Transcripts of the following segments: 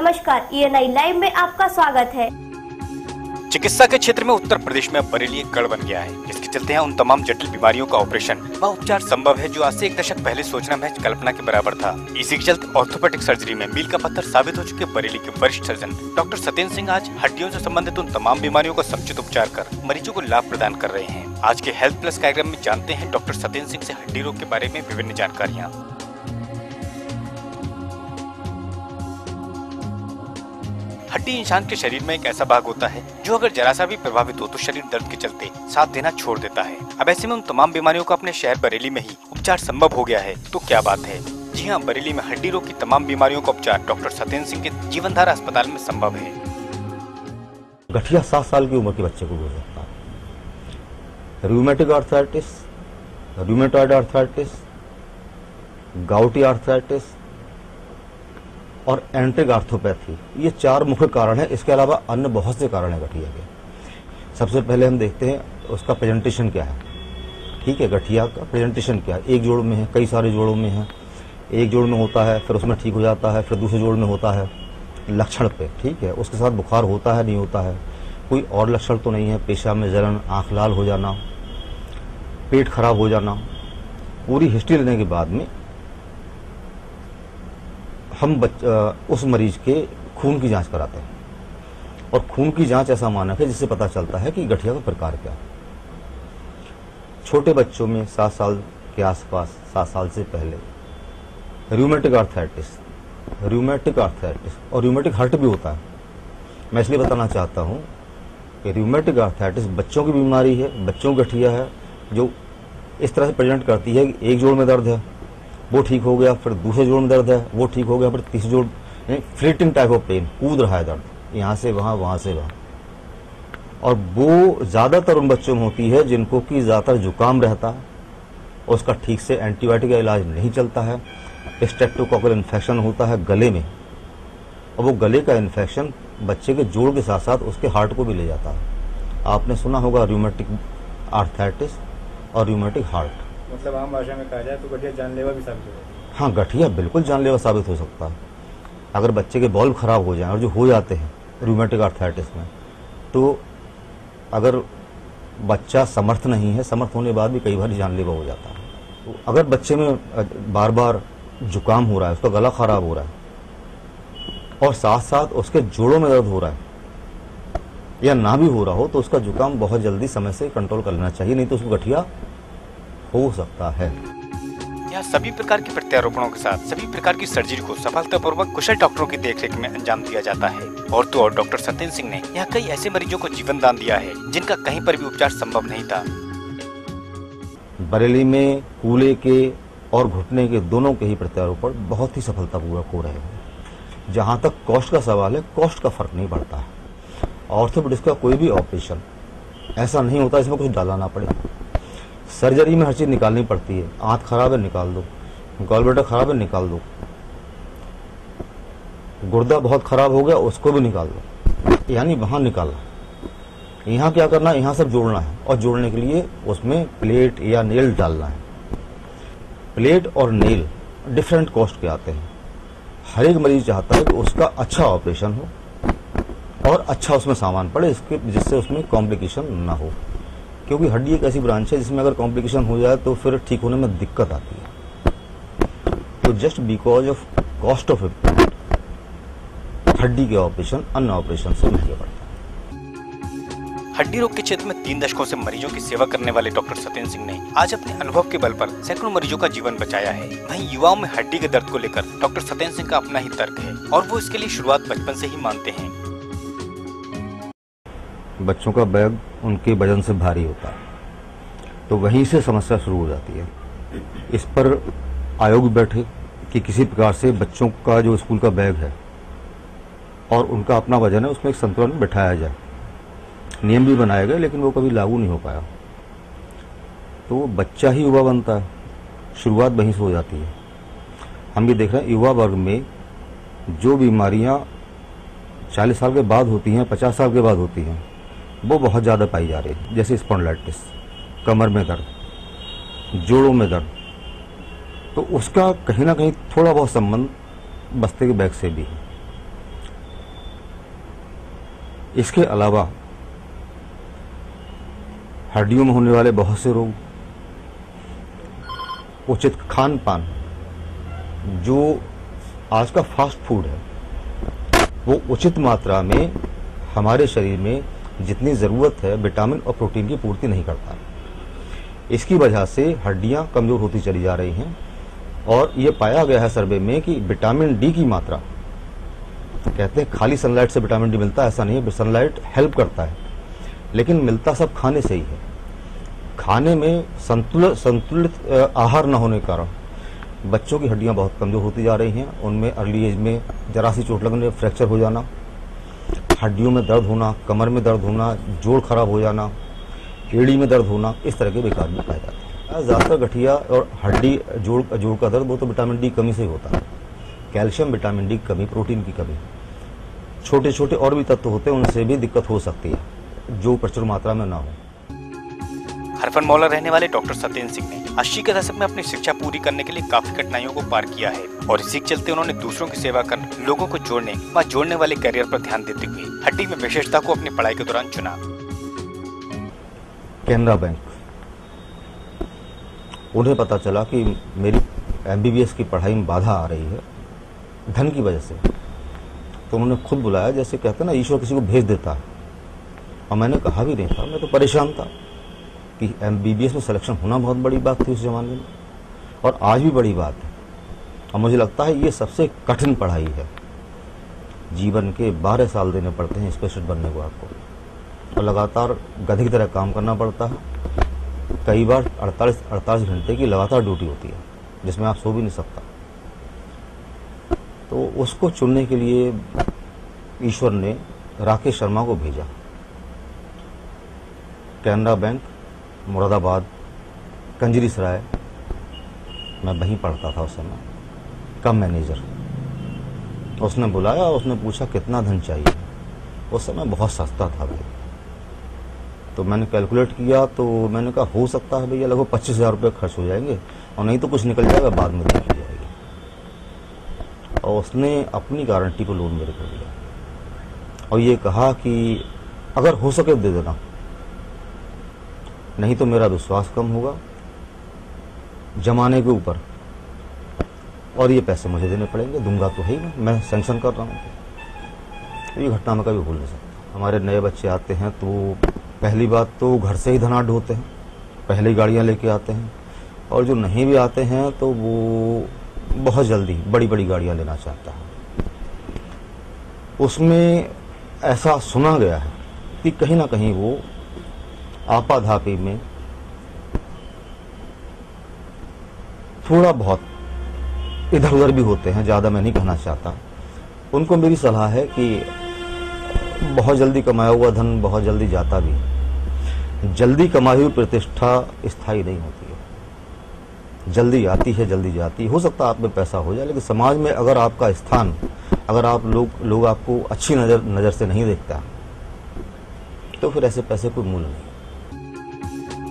नमस्कार, ENI live में आपका स्वागत है। चिकित्सा के क्षेत्र में उत्तर प्रदेश में बरेली एक गढ़ बन गया है, जिसके चलते यहाँ उन तमाम जटिल बीमारियों का ऑपरेशन व उपचार संभव है जो आज से एक दशक पहले सोचना महज कल्पना के बराबर था। इसी के चलते ऑर्थोपेडिक सर्जरी में मील का पत्थर साबित हो चुके बरेली के वरिष्ठ सर्जन डॉक्टर सत्येंद्र सिंह आज हड्डियों से संबंधित उन तमाम बीमारियों का समुचित उपचार कर मरीजों को लाभ प्रदान कर रहे हैं। आज के हेल्थ प्लस कार्यक्रम में जानते हैं डॉक्टर सत्येंद्र सिंह से हड्डी रोग के बारे में विभिन्न जानकारियाँ। हड्डी इंसान के शरीर में एक ऐसा भाग होता है जो अगर जरा सा भी प्रभावित हो तो शरीर दर्द के चलते साथ देना छोड़ देता है। अब ऐसे में उन तमाम बीमारियों का अपने शहर बरेली में ही उपचार संभव हो गया है तो क्या बात है। जी हाँ, बरेली में हड्डी रोग की तमाम बीमारियों का उपचार डॉक्टर सत्येंद्र सिंह के जीवनधारा अस्पताल में संभव है। गठिया 7 साल की उम्र के बच्चे को हो सकता है। Rheumatic arthritis, rheumatoid arthritis, गाउटी arthritis और एंट्रिक आर्थोपैथी, ये 4 मुख्य कारण है। इसके अलावा अन्य बहुत से कारण है गठिया के। सबसे पहले हम देखते हैं उसका प्रेजेंटेशन क्या है। ठीक है, गठिया का प्रेजेंटेशन क्या है। एक जोड़ में है, कई सारे जोड़ों में है। एक जोड़ में होता है, फिर उसमें ठीक हो जाता है, फिर दूसरे जोड़ में होता है। लक्षण पे ठीक है, उसके साथ बुखार होता है नहीं होता है, कोई और लक्षण तो नहीं है। पेशाब में जलन, आंख लाल हो जाना, पेट खराब हो जाना। पूरी हिस्ट्री लेने के बाद में हम उस मरीज के खून की जांच कराते हैं और खून की जांच ऐसा मानक है जिससे पता चलता है कि गठिया का प्रकार क्या है। छोटे बच्चों में 7 साल के आसपास, 7 साल से पहले रूमेटिक आर्थराइटिस और रूमेटिक हार्ट भी होता है। मैं इसलिए बताना चाहता हूं कि रूमेटिक आर्थराइटिस बच्चों की बीमारी है, बच्चों की गठिया है जो इस तरह से प्रेजेंट करती है कि एक जोड़ में दर्द है वो ठीक हो गया, फिर दूसरे जोड़ में दर्द है वो ठीक हो गया, फिर तीसरे जोड़ फ्लिटिंग टाइप ऑफ पेन, कूद रहा है दर्द, यहाँ से वहाँ, वहाँ से वहाँ। और वो ज्यादातर उन बच्चों में होती है जिनको कि ज्यादातर जुकाम रहता है और उसका ठीक से एंटीबायोटिक का इलाज नहीं चलता है। स्ट्रेप्टोकोकल इन्फेक्शन होता है गले में और वो गले का इन्फेक्शन बच्चे के जोड़ के साथ साथ उसके हार्ट को भी ले जाता है। आपने सुना होगा रूमेटिक आर्थराइटिस और रूमेटिक हार्ट। मतलब आम भाषा में कहा जाए तो गठिया जानलेवा भी साबित हो सकता है। हाँ, गठिया बिल्कुल जानलेवा साबित हो सकता है। अगर बच्चे के बॉल्व खराब हो जाएं, और जो हो जाते हैं रूमेटिक आर्थराइटिस में, तो अगर बच्चा समर्थ नहीं है, समर्थ होने के बाद भी कई बार जानलेवा हो जाता है। तो अगर बच्चे में बार बार जुकाम हो रहा है, उसका गला खराब हो रहा है और साथ साथ उसके जोड़ों में दर्द हो रहा है या ना भी हो रहा हो, तो उसका जुकाम बहुत जल्दी समय से कंट्रोल कर लेना चाहिए, नहीं तो उसको गठिया हो सकता है। यहाँ सभी प्रकार के प्रत्यारोपणों के साथ सभी प्रकार की सर्जरी को सफलतापूर्वक कुशल डॉक्टरों की देखरेख में अंजाम दिया जाता है। और तो और डॉक्टर सत्येंद्र सिंह ने यहाँ कई ऐसे मरीजों को जीवन दान दिया है जिनका कहीं पर भी उपचार संभव नहीं था। बरेली में कूल्हे के और घुटने के दोनों के ही प्रत्यारोपण बहुत ही सफलतापूर्वक हो रहे हैं। जहाँ तक कॉस्ट का सवाल है, कॉस्ट का फर्क नहीं पड़ता है। ऑर्थोपेडिक्स का कोई भी ऑपरेशन ऐसा नहीं होता इसमें कुछ डालना पड़े। सर्जरी में हर चीज निकालनी पड़ती है। आंत खराब है, निकाल दो। गॉलब्लैडर खराब है, निकाल दो। गुर्दा बहुत खराब हो गया, उसको भी निकाल दो। यानी वहां निकालना, यहाँ क्या करना है, यहाँ सब जोड़ना है और जोड़ने के लिए उसमें प्लेट या नेल डालना है। प्लेट और नेल डिफरेंट कॉस्ट के आते हैं। हर एक मरीज चाहता है कि उसका अच्छा ऑपरेशन हो और अच्छा उसमें सामान पड़े, जिससे उसमें कॉम्प्लिकेशन ना हो, क्योंकि हड्डी एक ऐसी ब्रांच है जिसमें अगर कॉम्प्लिकेशन हो जाए तो फिर ठीक होने में दिक्कत आती है। तो just because of cost of हड्डी के ऑपरेशन अन्य ऑपरेशन से महंगे पड़ता है। हड्डी रोग के क्षेत्र में 3 दशकों से मरीजों की सेवा करने वाले डॉक्टर सत्येंद्र सिंह ने आज अपने अनुभव के बल पर सैकड़ों मरीजों का जीवन बचाया है। वहीं युवाओं में हड्डी के दर्द को लेकर डॉक्टर सत्येंद्र सिंह का अपना ही तर्क है और वो इसके लिए शुरुआत बचपन से ही मानते हैं। बच्चों का बैग उनके वजन से भारी होता है, तो वहीं से समस्या शुरू हो जाती है। इस पर आयोग बैठे कि किसी प्रकार से बच्चों का जो स्कूल का बैग है और उनका अपना वजन है, उसमें एक संतुलन बैठाया जाए। नियम भी बनाए गए लेकिन वो कभी लागू नहीं हो पाया। तो बच्चा ही युवा बनता है, शुरुआत वहीं से हो जाती है। हम भी देख रहे हैं युवा वर्ग में जो बीमारियां 40 साल के बाद होती हैं, 50 साल के बाद होती हैं, वो बहुत ज़्यादा पाई जा रही है। जैसे स्पॉन्डिलाइटिस, कमर में दर्द, जोड़ों में दर्द, तो उसका कहीं ना कहीं थोड़ा बहुत संबंध बस्ते के बैग से भी है। इसके अलावा हड्डियों में होने वाले बहुत से रोग, उचित खान पान, जो आज का फास्ट फूड है वो उचित मात्रा में हमारे शरीर में जितनी ज़रूरत है विटामिन और प्रोटीन की पूर्ति नहीं करता। इसकी वजह से हड्डियां कमज़ोर होती चली जा रही हैं और ये पाया गया है सर्वे में कि विटामिन डी की मात्रा, कहते हैं खाली सनलाइट से विटामिन डी मिलता है, ऐसा नहीं है। सनलाइट हेल्प करता है लेकिन मिलता सब खाने से ही है। खाने में संतुलित आहार न होने के कारण बच्चों की हड्डियां बहुत कमज़ोर होती जा रही हैं। उनमें अर्ली एज में जरा सी चोट लगने, फ्रैक्चर हो जाना, हड्डियों में दर्द होना, कमर में दर्द होना, जोड़ खराब हो जाना, एड़ी में दर्द होना, इस तरह के विकार भी पाए जाते हैं। ज़्यादातर गठिया और हड्डी जोड़ का दर्द वो तो विटामिन डी कमी से ही होता है। कैल्शियम, विटामिन डी की कमी, प्रोटीन की कमी, छोटे छोटे और भी तत्व होते हैं, उनसे भी दिक्कत हो सकती है जो प्रचुर मात्रा में ना हो। हरफनमौला रहने वाले डॉक्टर सत्येंद्र सिंह ने 80 के दशक में अपनी शिक्षा पूरी करने के लिए काफी कठिनाइयों को पार किया है और इसी के चलते उन्होंने दूसरों की सेवा कर लोगों को जोड़ने व जोड़ने वाले करियर पर ध्यान देते हुए हड्डी में विशेषता को अपनी पढ़ाई के दौरान चुना। कैनरा बैंक, उन्हें पता चला कि मेरी MBBS की पढ़ाई में बाधा आ रही है धन की वजह से, तो उन्होंने खुद बुलाया। जैसे कहते हैं ना, ईश्वर किसी को भेज देता है। और मैंने कहा भी नहीं था, मैं तो परेशान था कि MBBS में सिलेक्शन होना बहुत बड़ी बात थी उस जमाने में, और आज भी बड़ी बात है। और मुझे लगता है ये सबसे कठिन पढ़ाई है। जीवन के 12 साल देने पड़ते हैं स्पेशलिस्ट बनने को आपको, और लगातार गधे की तरह काम करना पड़ता है। कई बार 48 घंटे की लगातार ड्यूटी होती है जिसमें आप सो भी नहीं सकता। तो उसको चुनने के लिए ईश्वर ने राकेश शर्मा को भेजा। कैनरा बैंक, मुरादाबाद, कंजरी सराय, मैं वहीं पढ़ता था उस समय, कम मैनेजर। उसने बुलाया, उसने पूछा कितना धन चाहिए। उस समय बहुत सस्ता था भाई। तो मैंने कैलकुलेट किया, तो मैंने कहा हो सकता है भैया लगभग 25,000 रुपये खर्च हो जाएंगे, और नहीं तो कुछ निकल जाएगा, बाद में देखी जाएगी। और उसने अपनी गारंटी पर लोन मेरे को दिया और ये कहा कि अगर हो सके दे देना, नहीं तो मेरा विश्वास कम होगा जमाने के ऊपर, और ये पैसे मुझे देने पड़ेंगे। दूंगा तो है ही मैं सैंक्शन कर रहा हूँ। तो ये घटना मैं कभी भूल नहीं सकता। हमारे नए बच्चे आते हैं तो पहली बात तो घर से ही धनाढ़ होते हैं, पहले गाड़ियाँ लेके आते हैं, और जो नहीं भी आते हैं तो वो बहुत जल्दी बड़ी बड़ी गाड़ियाँ लेना चाहता है। उसमें ऐसा सुना गया है कि कहीं ना कहीं वो आपाधापी में थोड़ा बहुत इधर उधर भी होते हैं, ज़्यादा मैं नहीं कहना चाहता। उनको मेरी सलाह है कि बहुत जल्दी कमाया हुआ धन बहुत जल्दी जाता भी है। जल्दी कमाई हुई प्रतिष्ठा स्थायी नहीं होती है, जल्दी आती है जल्दी जाती है। हो सकता है आप में पैसा हो जाए, लेकिन समाज में अगर आपका स्थान, अगर आप लोग आपको अच्छी नज़र से नहीं देखता, तो फिर ऐसे पैसे कोई मूल्य नहीं।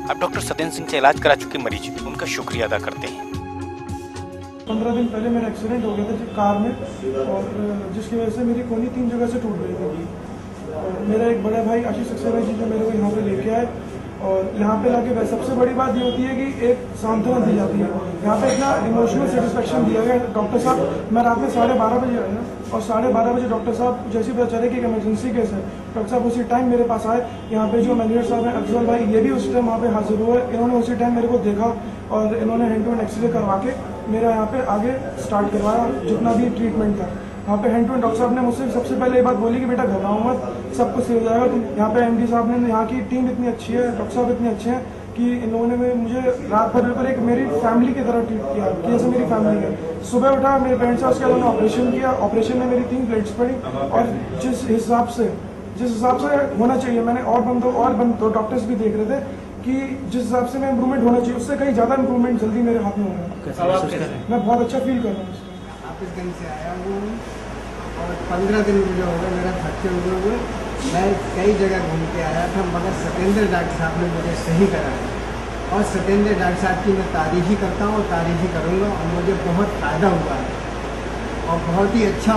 अब डॉक्टर सत्येंद्र सिंह से इलाज करा चुके मरीज उनका शुक्रिया अदा करते हैं। 15 दिन पहले मेरा एक्सीडेंट हो गया था कार में, और जिसकी वजह से मेरी कोहनी 3 जगह से टूट गई थी। मेरा एक बड़ा भाई आशीष सक्सेना जी जो मेरे को यहाँ पे लेके आए, और यहाँ पे लाके सबसे बड़ी बात ये होती है कि एक सांत्वना दी जाती है। यहाँ पे इतना इमोशनल सेटिस्फेक्शन दिया गया। डॉक्टर साहब, मैं रात में 12:30 बजे आया, और 12:30 बजे डॉक्टर साहब जैसे पता चले कि इमरजेंसी केस है, डॉक्टर साहब उसी टाइम मेरे पास आए। यहाँ पे जो मैनेजर साहब हैं अफजल भाई, ये भी उस टाइम वहाँ पे हाजिर हुए। इन्होंने उसी टाइम मेरे को देखा और इन्होंने हैंड टू हैंड एक्सरे करवा के मेरा यहाँ पे आगे स्टार्ट करवाया जितना भी ट्रीटमेंट था। वहाँ पे हैंड टू हैंड डॉक्टर साहब ने मुझसे सबसे पहले ये बात बोली कि बेटा घबराओ मत, सब कुछ सही हो जाएगा। तुम यहाँ पे MD साहब ने, यहाँ की टीम इतनी अच्छी है, डॉक्टर साहब इतने अच्छे हैं कि इन्होंने मुझे रात भर बिल्कुल एक मेरी फैमिली की तरह ट्रीट किया कि जैसे मेरी फैमिली है। सुबह उठा, मेरे पेरेंट्स से, उसके बाद उन्होंने ऑपरेशन किया। ऑपरेशन में मेरी 3 प्लेट्स पड़ी, और जिस हिसाब से होना चाहिए, मैंने और डॉक्टर्स भी देख रहे थे कि जिस हिसाब से मैं इम्प्रूवमेंट होना चाहिए उससे कहीं ज़्यादा इम्प्रूवमेंट जल्दी मेरे हाथ में हो रहा है। मैं बहुत अच्छा फील कर रहा हूँ। वापस दिन से आया हूँ और 15 दिन मुझे हो गए मेरा फ्रैक्चर हुए। मैं कई जगह घूम के आया था, मगर सत्येंद्र डॉक्टर साहब ने मुझे सही कराया, और सत्येंद्र डॉक्टर साहब की मैं तारीफ़ ही करता हूँ और तारीफ़ ही करूँगा। और मुझे बहुत फ़ायदा हुआ है और बहुत ही अच्छा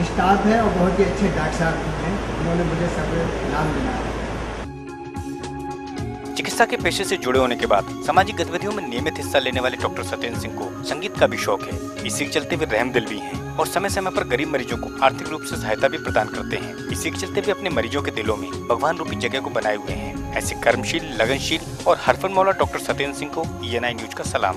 स्टाफ है और बहुत ही अच्छे डॉक्टर साहब भी हैं, उन्होंने मुझे सब नाम दिलाया। चिकित्सा के पेशे से जुड़े होने के बाद सामाजिक गतिविधियों में नियमित हिस्सा लेने वाले डॉक्टर सत्येंद्र सिंह को संगीत का भी शौक है। इसी के चलते वे रहमदिल भी हैं और समय समय पर गरीब मरीजों को आर्थिक रूप से सहायता भी प्रदान करते हैं। इसी के चलते वे अपने मरीजों के दिलों में भगवान रूपी जगह को बनाए हुए हैं। ऐसे कर्मशील, लगनशील और हरफन मौला डॉक्टर सत्येंद्र सिंह को ENI न्यूज का सलाम।